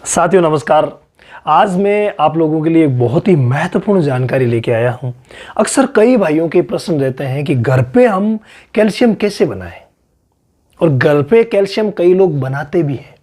साथियों नमस्कार। आज मैं आप लोगों के लिए एक बहुत ही महत्वपूर्ण जानकारी लेके आया हूं। अक्सर कई भाइयों के प्रश्न रहते हैं कि घर पे हम कैल्शियम कैसे बनाएं, और घर पे कैल्शियम कई लोग बनाते भी हैं।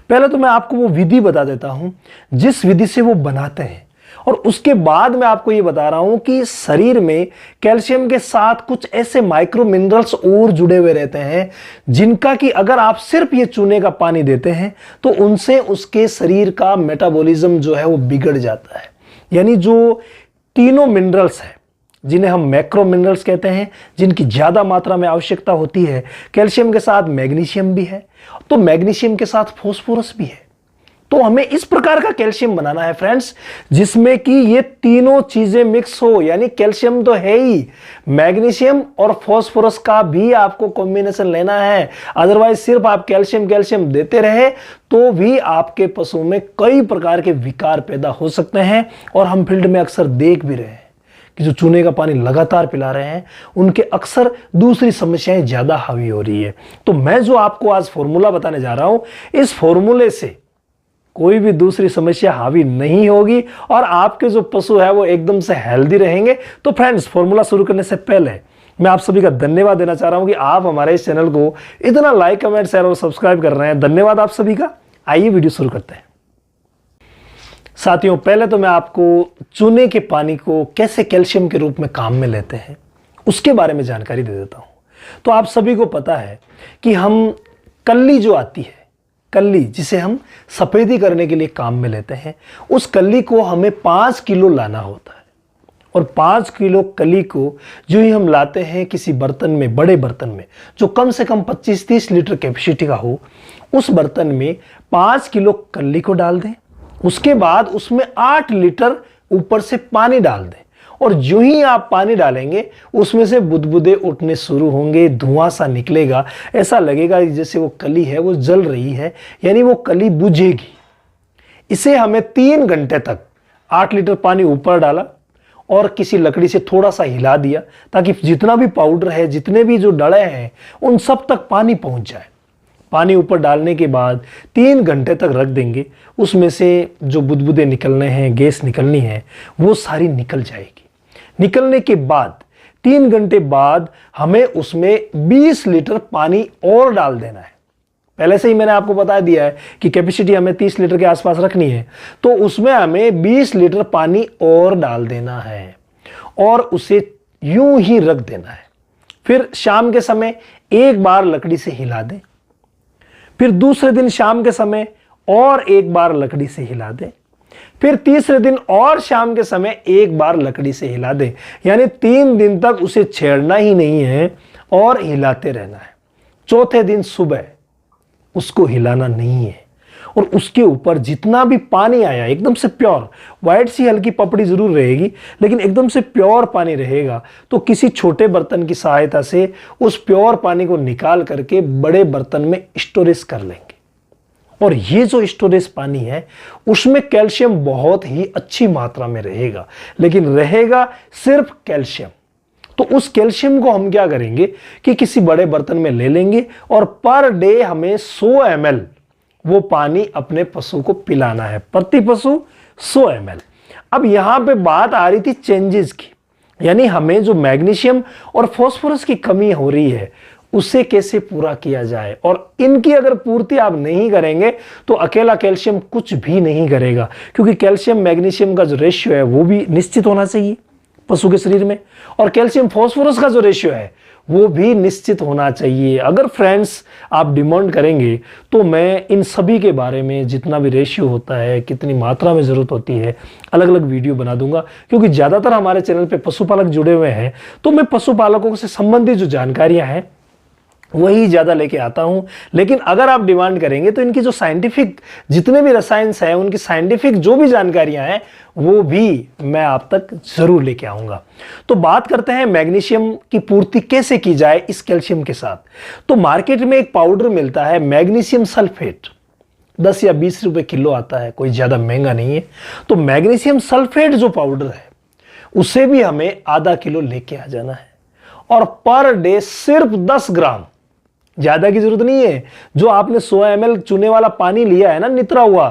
पहले तो मैं आपको वो विधि बता देता हूं जिस विधि से वो बनाते हैं, और उसके बाद मैं आपको ये बता रहा हूं कि शरीर में कैल्शियम के साथ कुछ ऐसे माइक्रो मिनरल्स और जुड़े हुए रहते हैं जिनका कि अगर आप सिर्फ ये चूने का पानी देते हैं तो उनसे उसके शरीर का मेटाबॉलिज्म जो है वो बिगड़ जाता है। यानी जो तीनों मिनरल्स हैं जिन्हें हम मैक्रो मिनरल्स कहते हैं, जिनकी ज्यादा मात्रा में आवश्यकता होती है, कैल्शियम के साथ मैग्नीशियम भी है, तो मैग्नीशियम के साथ फास्फोरस भी है। तो हमें इस प्रकार का कैल्शियम बनाना है फ्रेंड्स, जिसमें कि ये तीनों चीजें मिक्स हो। यानी कैल्शियम तो है ही, मैग्नीशियम और फास्फोरस का भी आपको कॉम्बिनेशन लेना है। अदरवाइज सिर्फ आप कैल्शियम कैल्शियम देते रहे तो भी आपके पशु में कई प्रकार के विकार पैदा हो सकते हैं। और हम फील्ड में अक्सर देख भी रहे हैं कि जो चूने का पानी लगातार पिला रहे हैं उनके अक्सर दूसरी समस्याएं ज्यादा हावी हो रही है। तो मैं जो आपको आज फॉर्मूला बताने जा रहा हूं, इस फॉर्मूले से कोई भी दूसरी समस्या हावी नहीं होगी और आपके जो पशु है वो एकदम से हेल्दी रहेंगे। तो फ्रेंड्स, फॉर्मूला शुरू करने से पहले मैं आप सभी का धन्यवाद देना चाह रहा हूं कि आप हमारे इस चैनल को इतना लाइक, कमेंट, शेयर और सब्सक्राइब कर रहे हैं। धन्यवाद आप सभी का। आइए वीडियो शुरू करते हैं। साथियों, पहले तो मैं आपको चूने के पानी को कैसे कैल्शियम के रूप में काम में लेते हैं उसके बारे में जानकारी दे देता हूं। तो आप सभी को पता है कि हम कल्ली जो आती है, कल्ली जिसे हम सफेदी करने के लिए काम में लेते हैं, उस कल्ली को हमें 5 किलो लाना होता है। और 5 किलो कली को जो ही हम लाते हैं किसी बर्तन में, बड़े बर्तन में जो कम से कम 25-30 लीटर कैपेसिटी का हो, उस बर्तन में 5 किलो कली को डाल दें। उसके बाद उसमें 8 लीटर ऊपर से पानी डाल दें, और जो ही आप पानी डालेंगे उसमें से बुदबुदे उठने शुरू होंगे, धुआं सा निकलेगा। ऐसा लगेगा जैसे वो कली है वो जल रही है, यानी वो कली बुझेगी। इसे हमें 3 घंटे तक 8 लीटर पानी ऊपर डाला और किसी लकड़ी से थोड़ा सा हिला दिया ताकि जितना भी पाउडर है, जितने भी जो डले हैं, उन सब तक पानी पहुंच जाए। पानी ऊपर डालने के बाद 3 घंटे तक रख देंगे। उसमें से जो बुदबुदे निकलने हैं, गैस निकलनी है, वो सारी निकल जाएगी। निकलने के बाद 3 घंटे बाद हमें उसमें 20 लीटर पानी और डाल देना है। पहले से ही मैंने आपको बता दिया है कि कैपेसिटी हमें 30 लीटर के आसपास रखनी है, तो उसमें हमें 20 लीटर पानी और डाल देना है और उसे यूं ही रख देना है। फिर शाम के समय एक बार लकड़ी से हिला दें, फिर दूसरे दिन शाम के समय और एक बार लकड़ी से हिला दें, फिर तीसरे दिन और शाम के समय एक बार लकड़ी से हिला दें। यानी 3 दिन तक उसे छेड़ना ही नहीं है और हिलाते रहना है। चौथे दिन सुबह उसको हिलाना नहीं है, और उसके ऊपर जितना भी पानी आया एकदम से प्योर, व्हाइट सी हल्की पपड़ी जरूर रहेगी लेकिन एकदम से प्योर पानी रहेगा, तो किसी छोटे बर्तन की सहायता से उस प्योर पानी को निकाल करके बड़े बर्तन में स्टोरेज कर लेंगे। और ये जो स्टोरेज पानी है उसमें कैल्शियम बहुत ही अच्छी मात्रा में रहेगा, लेकिन रहेगा सिर्फ कैल्शियम। तो उस कैल्शियम को हम क्या करेंगे कि किसी बड़े बर्तन में ले लेंगे और पर डे हमें 100 ml वो पानी अपने पशु को पिलाना है, प्रति पशु 100 ml। अब यहां पे बात आ रही थी चेंजेस की, यानी हमें जो मैग्नीशियम और फास्फोरस की कमी हो रही है उसे कैसे पूरा किया जाए। और इनकी अगर पूर्ति आप नहीं करेंगे तो अकेला कैल्शियम कुछ भी नहीं करेगा, क्योंकि कैल्शियम मैग्नीशियम का जो रेशियो है वो भी निश्चित होना चाहिए पशु के शरीर में, और कैल्शियम फास्फोरस का जो रेशियो है वो भी निश्चित होना चाहिए। अगर फ्रेंड्स आप डिमांड करेंगे तो मैं इन सभी के बारे में, जितना भी रेशियो होता है, कितनी मात्रा में जरूरत होती है, अलग अलग वीडियो बना दूंगा। क्योंकि ज्यादातर हमारे चैनल पे पशुपालक जुड़े हुए हैं, तो मैं पशुपालकों से संबंधित जो जानकारियां हैं वही ज्यादा लेके आता हूं। लेकिन अगर आप डिमांड करेंगे तो इनकी जो साइंटिफिक जितने भी रसायन हैं, उनकी साइंटिफिक जो भी जानकारियां हैं वो भी मैं आप तक जरूर लेके आऊंगा। तो बात करते हैं मैग्नीशियम की पूर्ति कैसे की जाए इस कैल्शियम के साथ। तो मार्केट में एक पाउडर मिलता है मैग्नीशियम सल्फेट, 10 या 20 रुपए किलो आता है, कोई ज्यादा महंगा नहीं है। तो मैग्नीशियम सल्फेट जो पाउडर है उसे भी हमें आधा किलो लेके आ जाना है, और पर डे सिर्फ 10 ग्राम, ज्यादा की जरूरत नहीं है। जो आपने 100 ml चूने वाला पानी लिया है ना, नितरा हुआ,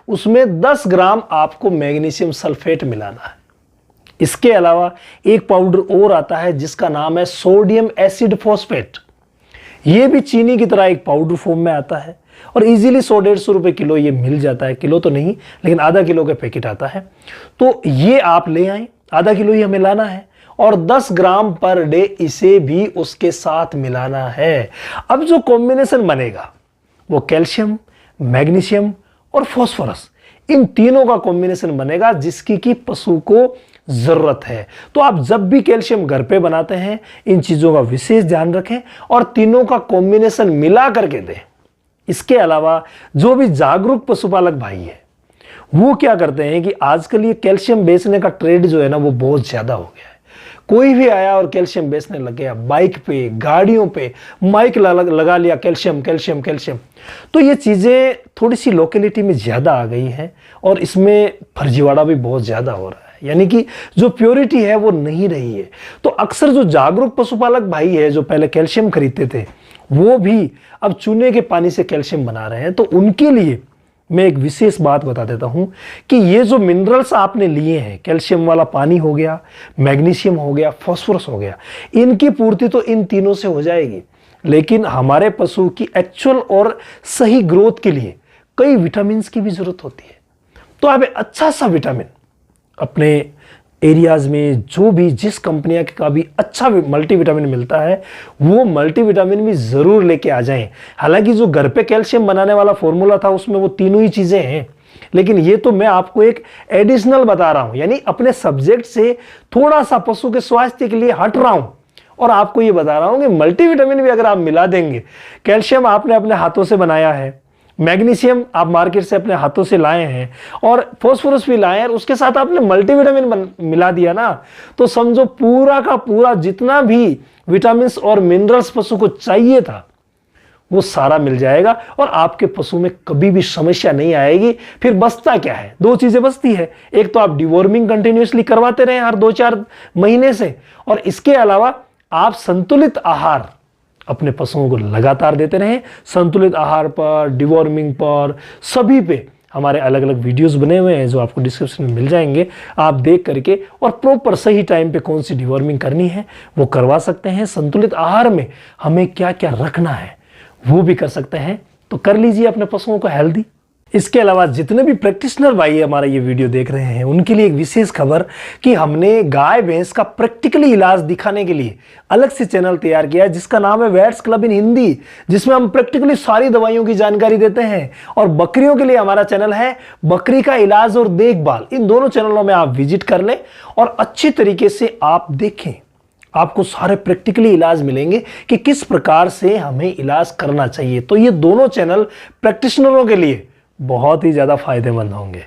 उसमें 10 ग्राम आपको मैग्नीशियम सल्फेट मिलाना है। इसके अलावा एक पाउडर और आता है जिसका नाम है सोडियम एसिड फॉस्फेट। यह भी चीनी की तरह एक पाउडर फॉर्म में आता है और इजीली 100-150 रुपए किलो ये मिल जाता है। किलो तो नहीं, लेकिन आधा किलो का पैकेट आता है। तो ये आप ले आए, आधा किलो ही हमें लाना है और 10 ग्राम पर डे इसे भी उसके साथ मिलाना है। अब जो कॉम्बिनेशन बनेगा वो कैल्शियम, मैग्नीशियम और फास्फोरस, इन तीनों का कॉम्बिनेशन बनेगा जिसकी कि पशु को जरूरत है। तो आप जब भी कैल्शियम घर पे बनाते हैं इन चीजों का विशेष ध्यान रखें और तीनों का कॉम्बिनेशन मिला करके दें। इसके अलावा जो भी जागरूक पशुपालक भाई है वो क्या करते हैं कि आजकल ये कैल्शियम बेचने का ट्रेंड जो है ना वो बहुत ज्यादा हो गया है। कोई भी आया और कैल्शियम बेचने लग गया, बाइक पे, गाड़ियों पे माइक लगा लिया, कैल्शियम कैल्शियम कैल्शियम। तो ये चीजें थोड़ी सी लोकेलिटी में ज्यादा आ गई हैं और इसमें फर्जीवाड़ा भी बहुत ज्यादा हो रहा है, यानी कि जो प्योरिटी है वो नहीं रही है। तो अक्सर जो जागरूक पशुपालक भाई है जो पहले कैल्शियम खरीदते थे वो भी अब चूने के पानी से कैल्शियम बना रहे हैं। तो उनके लिए मैं एक विशेष बात बता देता हूं कि ये जो मिनरल्स आपने लिए हैं, कैल्शियम वाला पानी हो गया, मैग्नीशियम हो गया, फास्फोरस हो गया, इनकी पूर्ति तो इन तीनों से हो जाएगी, लेकिन हमारे पशु की एक्चुअल और सही ग्रोथ के लिए कई विटामिन की भी जरूरत होती है। तो आप अच्छा सा विटामिन अपने एरियाज में जो भी जिस कंपनियां का भी अच्छा मल्टीविटामिन मिलता है वो मल्टीविटामिन भी जरूर लेके आ जाएं। हालांकि जो घर पे कैल्शियम बनाने वाला फॉर्मूला था उसमें वो तीनों ही चीजें हैं, लेकिन ये तो मैं आपको एक एडिशनल बता रहा हूं, यानी अपने सब्जेक्ट से थोड़ा सा पशु के स्वास्थ्य के लिए हट रहा हूं और आपको ये बता रहा हूं कि मल्टीविटामिन भी अगर आप मिला देंगे, कैल्शियम आपने अपने हाथों से बनाया है, मैग्नीशियम आप मार्केट से अपने हाथों से लाए हैं और फास्फोरस भी लाए हैं और उसके साथ आपने मल्टीविटामिन मिला दिया ना, तो समझो पूरा का पूरा जितना भी विटामिन्स और मिनरल्स पशु को चाहिए था वो सारा मिल जाएगा और आपके पशु में कभी भी समस्या नहीं आएगी। फिर बचता क्या है? दो चीजें बचती है, एक तो आप डिवॉर्मिंग कंटिन्यूअसली करवाते रहे हर 2-4 महीने से, और इसके अलावा आप संतुलित आहार अपने पशुओं को लगातार देते रहें। संतुलित आहार पर, डिवॉर्मिंग पर, सभी पे हमारे अलग अलग वीडियोस बने हुए हैं जो आपको डिस्क्रिप्शन में मिल जाएंगे। आप देख करके और प्रॉपर सही टाइम पे कौन सी डिवॉर्मिंग करनी है वो करवा सकते हैं। संतुलित आहार में हमें क्या क्या रखना है वो भी कर सकते हैं। तो कर लीजिए अपने पशुओं को हेल्दी। इसके अलावा जितने भी प्रैक्टिशनर भाई हमारा ये वीडियो देख रहे हैं उनके लिए एक विशेष खबर कि हमने गाय भैंस का प्रैक्टिकली इलाज दिखाने के लिए अलग से चैनल तैयार किया है जिसका नाम है वेट्स क्लब इन हिंदी, जिसमें हम प्रैक्टिकली सारी दवाइयों की जानकारी देते हैं। और बकरियों के लिए हमारा चैनल है बकरी का इलाज और देखभाल। इन दोनों चैनलों में आप विजिट कर लें और अच्छी तरीके से आप देखें, आपको सारे प्रैक्टिकली इलाज मिलेंगे कि किस प्रकार से हमें इलाज करना चाहिए। तो ये दोनों चैनल प्रैक्टिशनरों के लिए बहुत ही ज्यादा फायदेमंद होंगे।